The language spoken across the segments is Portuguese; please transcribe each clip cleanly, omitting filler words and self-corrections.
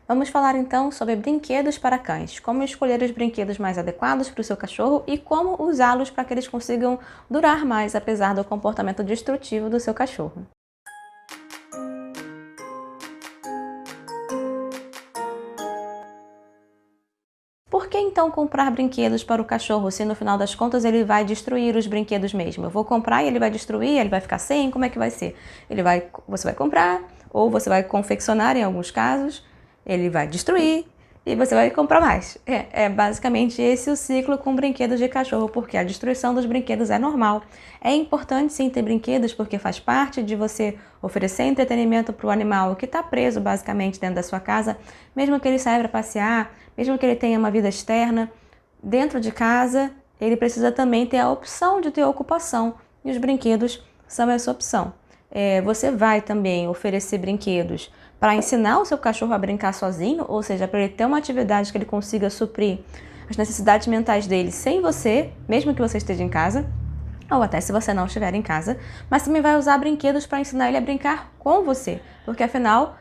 Vamos falar então sobre brinquedos para cães, como escolher os brinquedos mais adequados para o seu cachorro e como usá-los para que eles consigam durar mais apesar do comportamento destrutivo do seu cachorro. Por que então comprar brinquedos para o cachorro se no final das contas ele vai destruir os brinquedos mesmo? Eu vou comprar e ele vai destruir, ele vai ficar sem, como é que vai ser? Você vai comprar ou você vai confeccionar em alguns casos, ele vai destruir e você vai comprar mais. É basicamente esse o ciclo com brinquedos de cachorro, porque a destruição dos brinquedos é normal. É importante sim ter brinquedos porque faz parte de você oferecer entretenimento para o animal que está preso basicamente dentro da sua casa, mesmo que ele saia para passear, mesmo que ele tenha uma vida externa, dentro de casa, ele precisa também ter a opção de ter ocupação e os brinquedos são essa opção. Você vai também oferecer brinquedos para ensinar o seu cachorro a brincar sozinho, ou seja, para ele ter uma atividade que ele consiga suprir as necessidades mentais dele sem você, mesmo que você esteja em casa, ou até se você não estiver em casa, mas também vai usar brinquedos para ensinar ele a brincar com você, porque afinal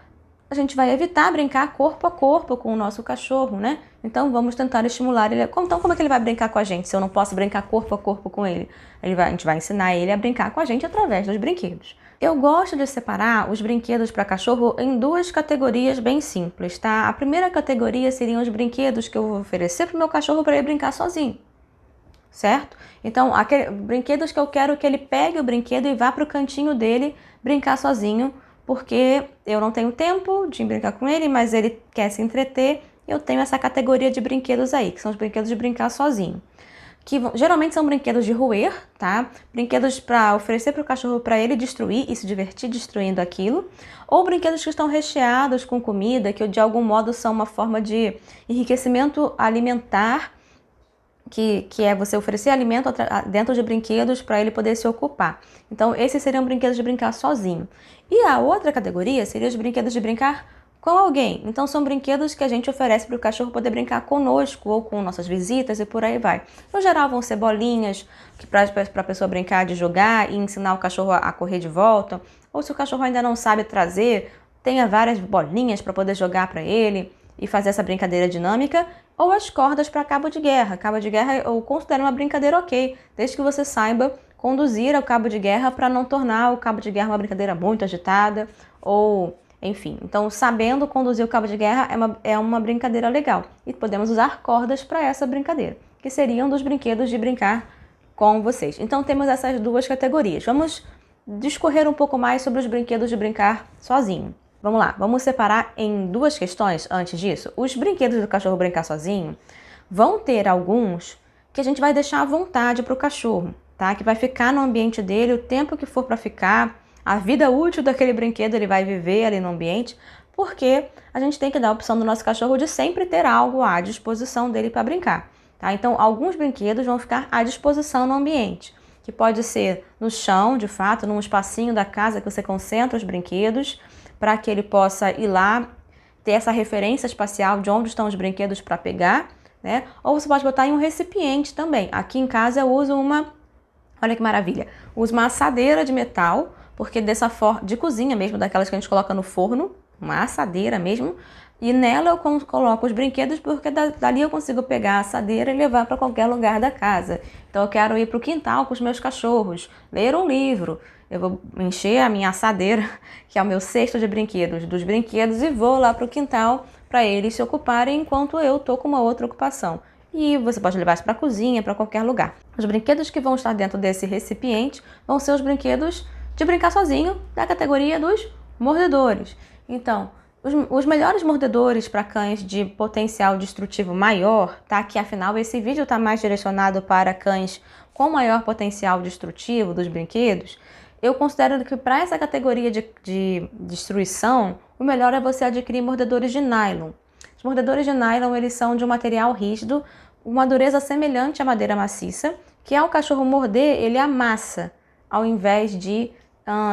a gente vai evitar brincar corpo a corpo com o nosso cachorro, né? Então vamos tentar estimular ele. Então como é que ele vai brincar com a gente se eu não posso brincar corpo a corpo com ele? A gente vai ensinar ele a brincar com a gente através dos brinquedos. Eu gosto de separar os brinquedos para cachorro em duas categorias bem simples, tá? A primeira categoria seriam os brinquedos que eu vou oferecer para o meu cachorro para ele brincar sozinho, certo? Então, brinquedos que eu quero que ele pegue o brinquedo e vá para o cantinho dele brincar sozinho, porque eu não tenho tempo de brincar com ele, mas ele quer se entreter. Eu tenho essa categoria de brinquedos aí, que são os brinquedos de brincar sozinho. Geralmente são brinquedos de roer, tá? Brinquedos para oferecer para o cachorro para ele destruir e se divertir destruindo aquilo. Ou brinquedos que estão recheados com comida, que de algum modo são uma forma de enriquecimento alimentar, que é você oferecer alimento dentro de brinquedos para ele poder se ocupar. Então, esses seriam brinquedos de brincar sozinho. E a outra categoria seria os brinquedos de brincar com alguém. Então, são brinquedos que a gente oferece para o cachorro poder brincar conosco ou com nossas visitas e por aí vai. No geral, vão ser bolinhas para a pessoa brincar de jogar e ensinar o cachorro a correr de volta. Ou se o cachorro ainda não sabe trazer, tenha várias bolinhas para poder jogar para ele e fazer essa brincadeira dinâmica, ou as cordas para cabo de guerra. Cabo de guerra eu considero uma brincadeira ok, desde que você saiba conduzir o cabo de guerra para não tornar o cabo de guerra uma brincadeira muito agitada, ou enfim. Então, sabendo conduzir o cabo de guerra é uma brincadeira legal. E podemos usar cordas para essa brincadeira, que seriam dos brinquedos de brincar com vocês. Então, temos essas duas categorias. Vamos discorrer um pouco mais sobre os brinquedos de brincar sozinho. Vamos lá, vamos separar em duas questões antes disso. Os brinquedos do cachorro brincar sozinho vão ter alguns que a gente vai deixar à vontade para o cachorro, tá? Que vai ficar no ambiente dele o tempo que for para ficar, a vida útil daquele brinquedo ele vai viver ali no ambiente, porque a gente tem que dar a opção do nosso cachorro de sempre ter algo à disposição dele para brincar, tá? Então, alguns brinquedos vão ficar à disposição no ambiente, que pode ser no chão, de fato, num espacinho da casa que você concentra os brinquedos, para que ele possa ir lá, ter essa referência espacial de onde estão os brinquedos para pegar, né? Ou você pode botar em um recipiente também. Aqui em casa eu uso olha que maravilha, uso uma assadeira de metal, porque dessa forma, de cozinha mesmo, daquelas que a gente coloca no forno, uma assadeira mesmo, e nela eu coloco os brinquedos, porque dali eu consigo pegar a assadeira e levar para qualquer lugar da casa. Então eu quero ir para o quintal com os meus cachorros, ler um livro, eu vou encher a minha assadeira, que é o meu cesto de brinquedos, dos brinquedos, e vou lá para o quintal para eles se ocuparem enquanto eu estou com uma outra ocupação. E você pode levar isso para a cozinha, para qualquer lugar. Os brinquedos que vão estar dentro desse recipiente vão ser os brinquedos de brincar sozinho, da categoria dos mordedores. Então, os melhores mordedores para cães de potencial destrutivo maior, tá? Que afinal esse vídeo está mais direcionado para cães com maior potencial destrutivo dos brinquedos. Eu considero que para essa categoria de destruição, o melhor é você adquirir mordedores de nylon. Os mordedores de nylon, eles são de um material rígido, uma dureza semelhante à madeira maciça, que ao cachorro morder, ele amassa, ao invés de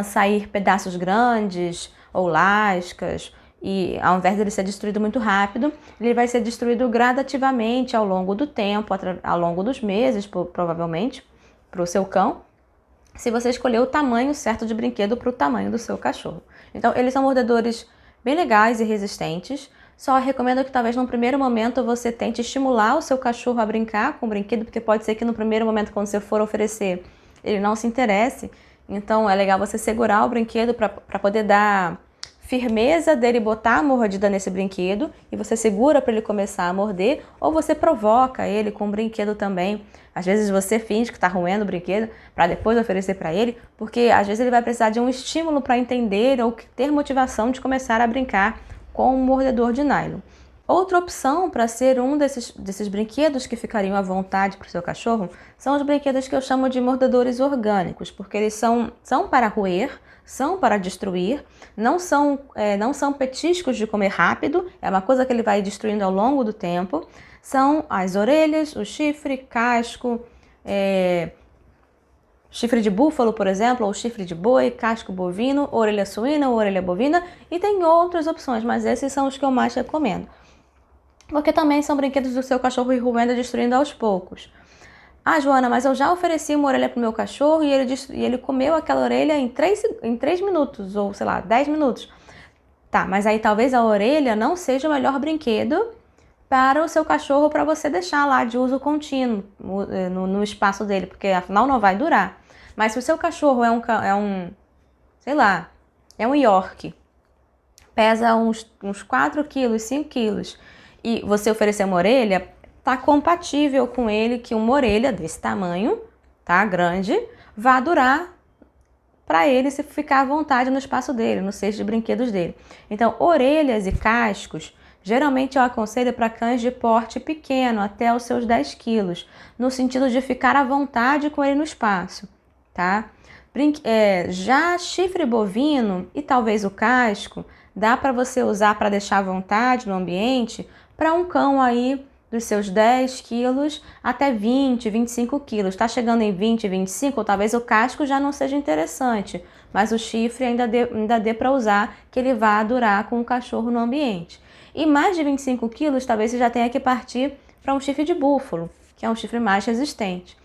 sair pedaços grandes ou lascas, e ao invés de ele ser destruído muito rápido, ele vai ser destruído gradativamente ao longo do tempo, ao longo dos meses, provavelmente, para o seu cão, se você escolher o tamanho certo de brinquedo para o tamanho do seu cachorro. Então, eles são mordedores bem legais e resistentes, Só recomendo que talvez num primeiro momento você tente estimular o seu cachorro a brincar com o brinquedo, porque pode ser que no primeiro momento, quando você for oferecer, ele não se interesse. Então é legal você segurar o brinquedo para poder dar firmeza dele botar a mordida nesse brinquedo, e você segura para ele começar a morder, ou você provoca ele com o brinquedo também. Às vezes você finge que está roendo o brinquedo para depois oferecer para ele, porque às vezes ele vai precisar de um estímulo para entender ou ter motivação de começar a brincar com um mordedor de nylon. Outra opção para ser um desses brinquedos que ficariam à vontade para o seu cachorro são os brinquedos que eu chamo de mordedores orgânicos, porque eles são para roer, são para destruir, não são petiscos de comer rápido, é uma coisa que ele vai destruindo ao longo do tempo. São as orelhas, o chifre, casco, chifre de búfalo, por exemplo, ou chifre de boi, casco bovino, orelha suína ou orelha bovina, e tem outras opções, mas esses são os que eu mais recomendo. Porque também são brinquedos do seu cachorro ir roendo e destruindo aos poucos. Ah, Joana, mas eu já ofereci uma orelha pro meu cachorro e ele comeu aquela orelha em 3 minutos, ou sei lá, 10 minutos. Tá, mas aí talvez a orelha não seja o melhor brinquedo para o seu cachorro, para você deixar lá de uso contínuo no espaço dele, porque afinal não vai durar. Mas se o seu cachorro é um York, pesa uns 4 quilos, 5 quilos, e você oferecer uma orelha, tá compatível com ele que uma orelha desse tamanho, tá, grande, vá durar para ele se ficar à vontade no espaço dele, no cesto de brinquedos dele. Então, orelhas e cascos, geralmente eu aconselho para cães de porte pequeno, até os seus 10 quilos, no sentido de ficar à vontade com ele no espaço, tá? Já chifre bovino e talvez o casco, dá para você usar para deixar à vontade no ambiente para um cão aí dos seus 10 quilos até 20, 25 quilos. Está chegando em 20, 25, talvez o casco já não seja interessante, mas o chifre ainda dê para usar, que ele vá durar com o cachorro no ambiente. E mais de 25 quilos, talvez você já tenha que partir para um chifre de búfalo, que é um chifre mais resistente.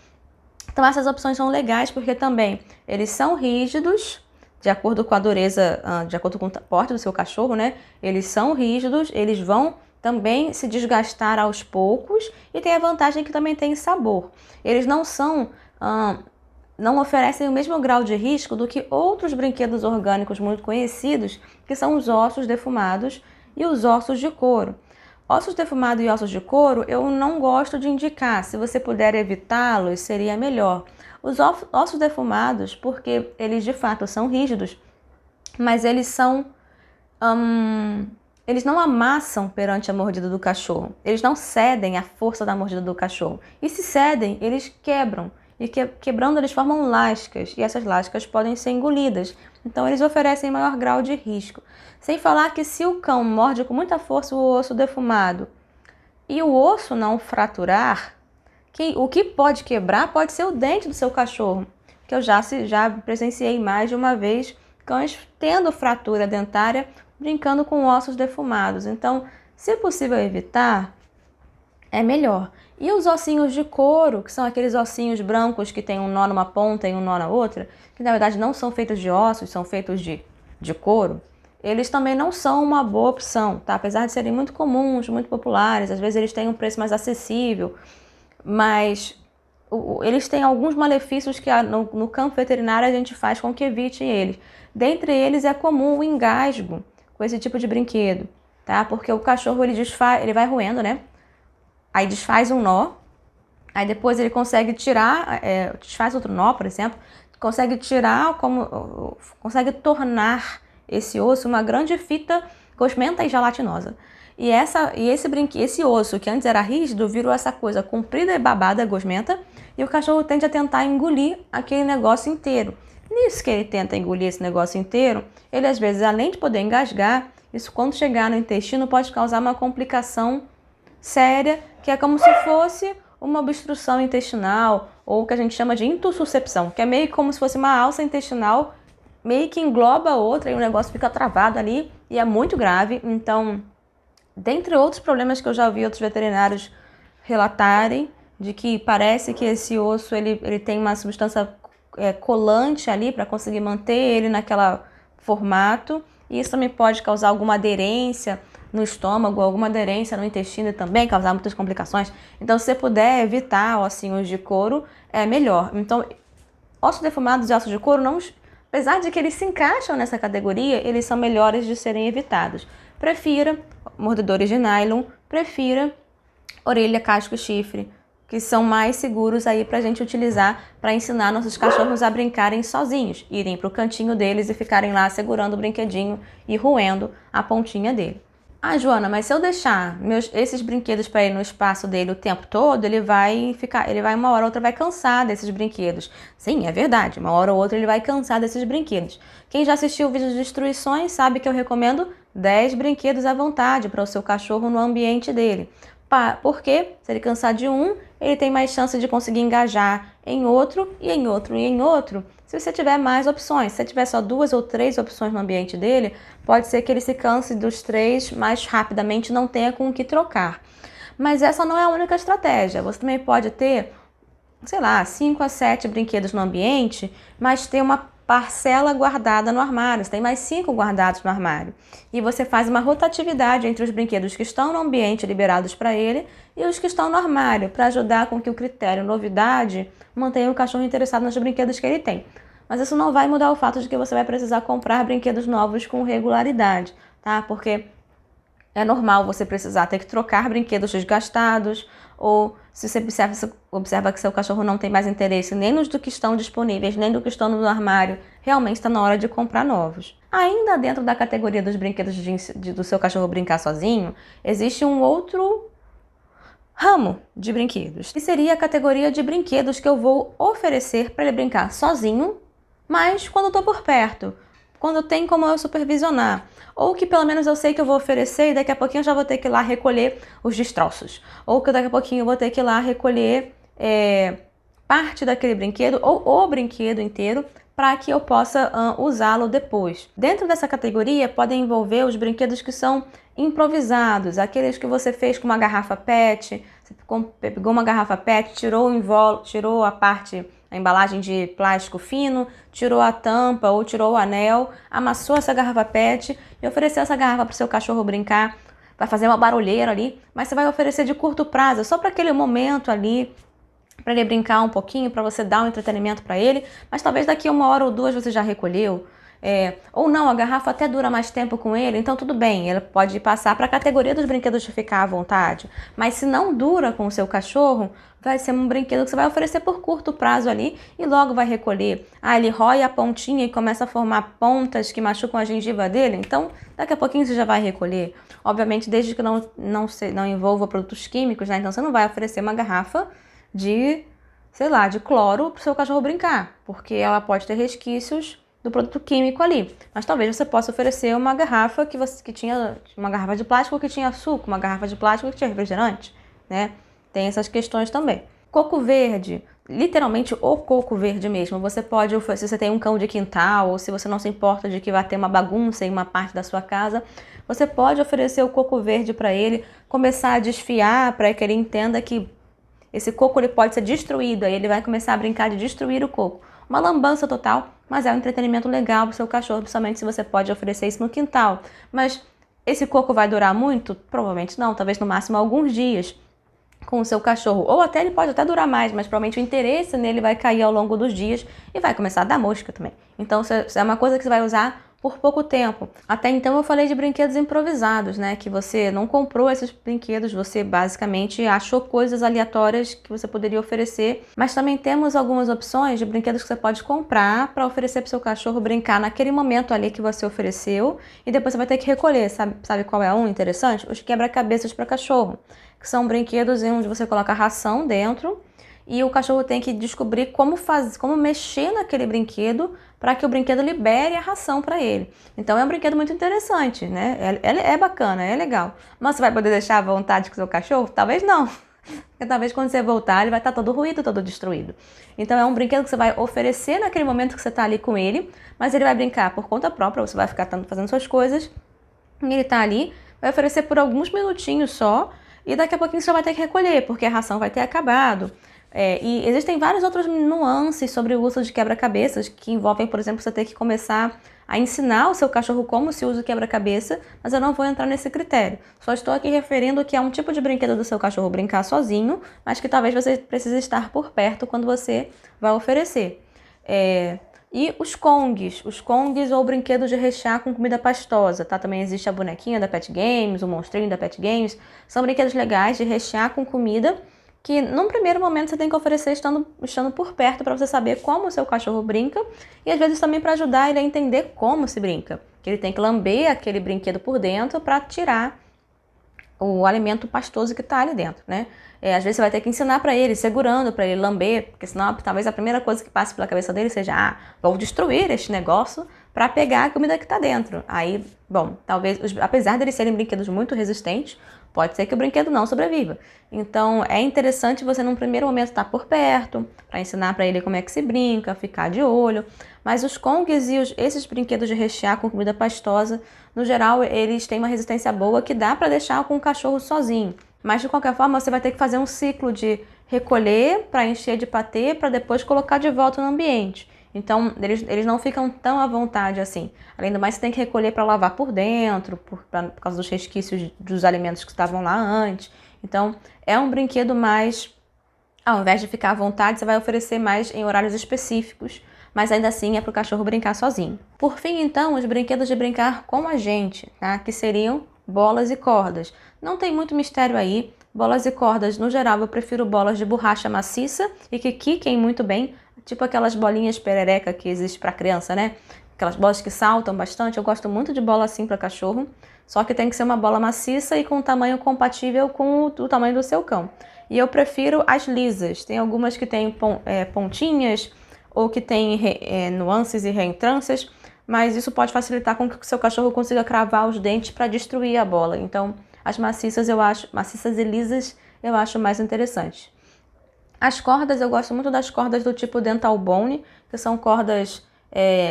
Então essas opções são legais porque também eles são rígidos, de acordo com a dureza, de acordo com o porte do seu cachorro, né? Eles são rígidos, eles vão também se desgastar aos poucos e tem a vantagem que também tem sabor. Eles não oferecem o mesmo grau de risco do que outros brinquedos orgânicos muito conhecidos, que são os ossos defumados e os ossos de couro. Ossos defumados e ossos de couro eu não gosto de indicar, se você puder evitá-los seria melhor. Os ossos defumados, porque eles de fato são rígidos, mas eles não amassam perante a mordida do cachorro. Eles não cedem à força da mordida do cachorro. E se cedem, eles quebram. E quebrando, eles formam lascas. E essas lascas podem ser engolidas. Então, eles oferecem maior grau de risco. Sem falar que se o cão morde com muita força o osso defumado e o osso não fraturar, o que pode quebrar pode ser o dente do seu cachorro. Que eu já presenciei mais de uma vez cães tendo fratura dentária brincando com ossos defumados. Então, se possível evitar, é melhor. E os ossinhos de couro, que são aqueles ossinhos brancos que tem um nó numa ponta e um nó na outra, que na verdade não são feitos de ossos, são feitos de couro, eles também não são uma boa opção, tá? Apesar de serem muito comuns, muito populares, às vezes eles têm um preço mais acessível, mas eles têm alguns malefícios que no campo veterinário a gente faz com que evite eles. Dentre eles é comum o engasgo com esse tipo de brinquedo, tá? Porque o cachorro ele vai roendo, né? Aí desfaz um nó, aí depois ele consegue tirar, desfaz outro nó, por exemplo, consegue tornar esse osso uma grande fita gosmenta e gelatinosa. E esse osso que antes era rígido virou essa coisa comprida e babada, gosmenta, e o cachorro tende a tentar engolir aquele negócio inteiro. Nisso que ele tenta engolir esse negócio inteiro, ele às vezes, além de poder engasgar, isso quando chegar no intestino pode causar uma complicação séria, que é como se fosse uma obstrução intestinal, ou o que a gente chama de intussuscepção, que é meio como se fosse uma alça intestinal, meio que engloba a outra e o negócio fica travado ali, e é muito grave. Então, dentre outros problemas que eu já ouvi outros veterinários relatarem, de que parece que esse osso ele tem uma substância colante ali para conseguir manter ele naquele formato, e isso também pode causar alguma aderência no estômago, alguma aderência no intestino e também causar muitas complicações. Então, se você puder evitar ossinhos de couro, é melhor. Então, ossos defumados e ossos de couro, não, apesar de que eles se encaixam nessa categoria, eles são melhores de serem evitados. Prefira mordedores de nylon, prefira orelha, casco e chifre, que são mais seguros aí pra gente utilizar para ensinar nossos cachorros a brincarem sozinhos, irem pro cantinho deles e ficarem lá segurando o brinquedinho e roendo a pontinha dele. Ah, Joana, mas se eu deixar esses brinquedos para ele no espaço dele o tempo todo, ele vai uma hora ou outra vai cansar desses brinquedos. Sim, é verdade, uma hora ou outra ele vai cansar desses brinquedos. Quem já assistiu o vídeo de instruções sabe que eu recomendo 10 brinquedos à vontade para o seu cachorro no ambiente dele. Porque se ele cansar de um, ele tem mais chance de conseguir engajar em outro e em outro e em outro. Se você tiver mais opções, se você tiver só 2 ou 3 opções no ambiente dele, pode ser que ele se canse dos 3 mais rapidamente e não tenha com o que trocar. Mas essa não é a única estratégia. Você também pode ter, sei lá, 5 a 7 brinquedos no ambiente, mas ter uma parcela guardada no armário. Você tem mais 5 guardados no armário. E você faz uma rotatividade entre os brinquedos que estão no ambiente liberados para ele e os que estão no armário, para ajudar com que o critério novidade mantenha o cachorro interessado nos brinquedos que ele tem. Mas isso não vai mudar o fato de que você vai precisar comprar brinquedos novos com regularidade, tá? Porque é normal você precisar ter que trocar brinquedos desgastados, ou se você observa que seu cachorro não tem mais interesse nem nos do que estão disponíveis, nem do que estão no armário, realmente está na hora de comprar novos. Ainda dentro da categoria dos brinquedos do seu cachorro brincar sozinho, existe um outro ramo de brinquedos, que seria a categoria de brinquedos que eu vou oferecer para ele brincar sozinho, mas quando eu estou por perto, quando tem como eu supervisionar, ou que pelo menos eu sei que eu vou oferecer e daqui a pouquinho eu já vou ter que ir lá recolher os destroços, ou que daqui a pouquinho eu vou ter que ir lá recolher parte daquele brinquedo ou o brinquedo inteiro para que eu possa usá-lo depois. Dentro dessa categoria podem envolver os brinquedos que são improvisados, aqueles que você fez com uma garrafa PET, você pegou uma garrafa PET, tirou a embalagem de plástico fino, tirou a tampa ou tirou o anel, amassou essa garrafa PET e ofereceu essa garrafa para o seu cachorro brincar, vai fazer uma barulheira ali, mas você vai oferecer de curto prazo, só para aquele momento ali, para ele brincar um pouquinho, para você dar um entretenimento para ele, mas talvez daqui a 1 hora ou 2 você já recolheu. Ou não, a garrafa até dura mais tempo com ele, então tudo bem, ele pode passar para a categoria dos brinquedos de ficar à vontade. Mas se não dura com o seu cachorro, vai ser um brinquedo que você vai oferecer por curto prazo ali e logo vai recolher. Ele rói a pontinha e começa a formar pontas que machucam a gengiva dele, então daqui a pouquinho você já vai recolher. Obviamente, desde que não envolva produtos químicos, né? Então você não vai oferecer uma garrafa de cloro para o seu cachorro brincar, porque ela pode ter resquícios do produto químico ali. Mas talvez você possa oferecer uma garrafa que tinha uma garrafa de plástico que tinha suco, uma garrafa de plástico que tinha refrigerante, né? Tem essas questões também. Coco verde, literalmente o coco verde mesmo. Você pode, se você tem um cão de quintal ou se você não se importa de que vai ter uma bagunça em uma parte da sua casa, você pode oferecer o coco verde para ele, começar a desfiar para que ele entenda que esse coco ele pode ser destruído, aí ele vai começar a brincar de destruir o coco. Uma lambança total, mas é um entretenimento legal para o seu cachorro, principalmente se você pode oferecer isso no quintal. Mas esse coco vai durar muito? Provavelmente não, talvez no máximo alguns dias com o seu cachorro. Ou até ele pode até durar mais, mas provavelmente o interesse nele vai cair ao longo dos dias e vai começar a dar mosca também. Então isso é uma coisa que você vai usar por pouco tempo. Até então eu falei de brinquedos improvisados, né? Que você não comprou esses brinquedos, você basicamente achou coisas aleatórias que você poderia oferecer. Mas também temos algumas opções de brinquedos que você pode comprar para oferecer para o seu cachorro brincar naquele momento ali que você ofereceu e depois você vai ter que recolher. Sabe qual é um interessante? Os quebra-cabeças para cachorro, que são brinquedos onde você coloca ração dentro e o cachorro tem que descobrir como mexer naquele brinquedo para que o brinquedo libere a ração para ele. Então é um brinquedo muito interessante, né? É bacana, é legal. Mas você vai poder deixar à vontade com o seu cachorro? Talvez não. Porque talvez quando você voltar ele vai estar todo ruído, todo destruído. Então é um brinquedo que você vai oferecer naquele momento que você está ali com ele, mas ele vai brincar por conta própria, você vai ficar fazendo suas coisas, e ele está ali, vai oferecer por alguns minutinhos só, e daqui a pouquinho você vai ter que recolher, porque a ração vai ter acabado. E existem várias outras nuances sobre o uso de quebra-cabeças que envolvem, por exemplo, você ter que começar a ensinar o seu cachorro como se usa o quebra-cabeça, mas eu não vou entrar nesse critério. Só estou aqui referindo que é um tipo de brinquedo do seu cachorro brincar sozinho, mas que talvez você precise estar por perto quando você vai oferecer. E os Kongs ou brinquedos de rechear com comida pastosa, tá? Também existe a bonequinha da Pet Games, o monstrinho da Pet Games. São brinquedos legais de rechear com comida que, num primeiro momento, você tem que oferecer estando por perto para você saber como o seu cachorro brinca e, às vezes, também para ajudar ele a entender como se brinca. Que ele tem que lamber aquele brinquedo por dentro para tirar o alimento pastoso que está ali dentro, né? Às vezes você vai ter que ensinar para ele, segurando para ele lamber, porque senão talvez a primeira coisa que passe pela cabeça dele seja, vou destruir este negócio para pegar a comida que está dentro. Aí, bom, talvez, apesar deles serem brinquedos muito resistentes, pode ser que o brinquedo não sobreviva. Então, é interessante você, num primeiro momento, estar por perto, para ensinar para ele como é que se brinca, ficar de olho. Mas os Kongs e esses brinquedos de rechear com comida pastosa, no geral, eles têm uma resistência boa que dá para deixar com o cachorro sozinho. Mas, de qualquer forma, você vai ter que fazer um ciclo de recolher para encher de patê, para depois colocar de volta no ambiente. Então, eles não ficam tão à vontade assim. Além do mais, você tem que recolher para lavar por dentro, por causa dos resquícios dos alimentos que estavam lá antes. Então, é um brinquedo mais, ao invés de ficar à vontade, você vai oferecer mais em horários específicos, mas ainda assim é para o cachorro brincar sozinho. Por fim, então, os brinquedos de brincar com a gente, tá? Que seriam bolas e cordas. Não tem muito mistério aí. Bolas e cordas, no geral, eu prefiro bolas de borracha maciça e que quiquem muito bem, tipo aquelas bolinhas perereca que existe para criança, né? Aquelas bolas que saltam bastante. Eu gosto muito de bola assim para cachorro, só que tem que ser uma bola maciça e com um tamanho compatível com o tamanho do seu cão. E eu prefiro as lisas. Tem algumas que têm pontinhas ou que têm nuances e reentrâncias, mas isso pode facilitar com que o seu cachorro consiga cravar os dentes para destruir a bola. Então, as maciças e lisas eu acho mais interessantes. As cordas, eu gosto muito das cordas do tipo Dental Bone, que são cordas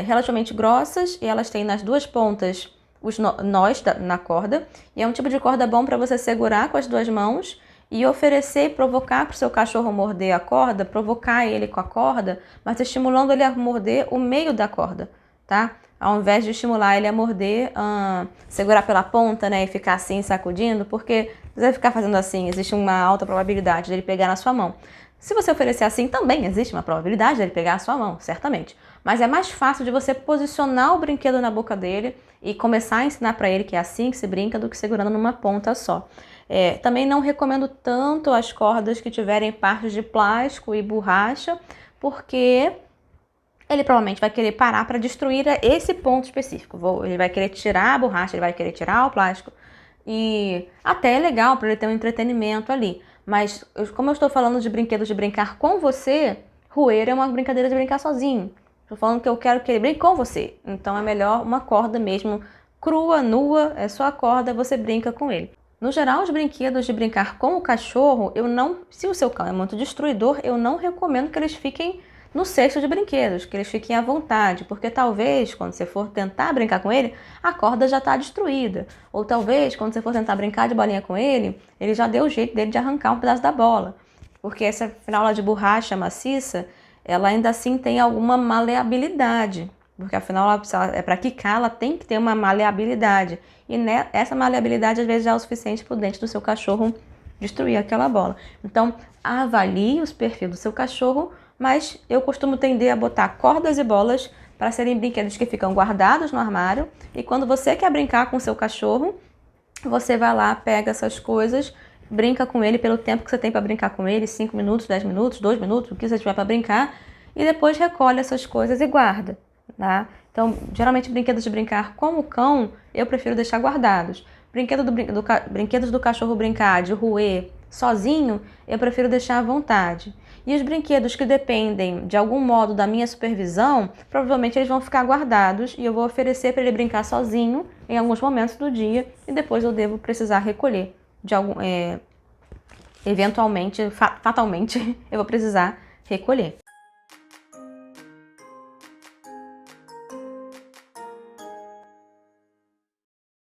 relativamente grossas e elas têm nas duas pontas os nós na corda. E é um tipo de corda bom para você segurar com as duas mãos e oferecer e provocar para o seu cachorro morder a corda, provocar ele com a corda, mas estimulando ele a morder o meio da corda, tá? Ao invés de estimular ele a morder, segurar pela ponta, né, e ficar assim sacudindo, porque se você ficar fazendo assim, existe uma alta probabilidade dele pegar na sua mão. Se você oferecer assim, também existe uma probabilidade dele pegar a sua mão, certamente. Mas é mais fácil de você posicionar o brinquedo na boca dele e começar a ensinar para ele que é assim que se brinca do que segurando numa ponta só. Também não recomendo tanto as cordas que tiverem partes de plástico e borracha, porque ele provavelmente vai querer parar para destruir esse ponto específico. Ele vai querer tirar a borracha, ele vai querer tirar o plástico. E até é legal para ele ter um entretenimento ali. Mas, como eu estou falando de brinquedos de brincar com você, roer é uma brincadeira de brincar sozinho. Estou falando que eu quero que ele brinque com você. Então é melhor uma corda mesmo, crua, nua, é só a corda, você brinca com ele. No geral, os brinquedos de brincar com o cachorro, se o seu cão é muito destruidor, eu não recomendo que eles fiquem no cesto de brinquedos, que eles fiquem à vontade, porque talvez quando você for tentar brincar com ele, a corda já está destruída. Ou talvez quando você for tentar brincar de bolinha com ele, ele já deu o jeito dele de arrancar um pedaço da bola. Porque essa finola de borracha maciça, ela ainda assim tem alguma maleabilidade. Porque afinal, para quicar, ela tem que ter uma maleabilidade. E essa maleabilidade às vezes já é o suficiente para o dente do seu cachorro destruir aquela bola. Então, avalie os perfis do seu cachorro, mas eu costumo tender a botar cordas e bolas para serem brinquedos que ficam guardados no armário. E quando você quer brincar com o seu cachorro, você vai lá, pega essas coisas, brinca com ele pelo tempo que você tem para brincar com ele, 5 minutos, 10 minutos, 2 minutos, o que você tiver para brincar, e depois recolhe essas coisas e guarda, tá? Então, geralmente brinquedos de brincar com o cão, eu prefiro deixar guardados. Brinquedos do cachorro brincar, de roer sozinho, eu prefiro deixar à vontade. E os brinquedos que dependem de algum modo da minha supervisão, provavelmente eles vão ficar guardados e eu vou oferecer para ele brincar sozinho em alguns momentos do dia e depois eu devo precisar recolher. Eventualmente, fatalmente, eu vou precisar recolher.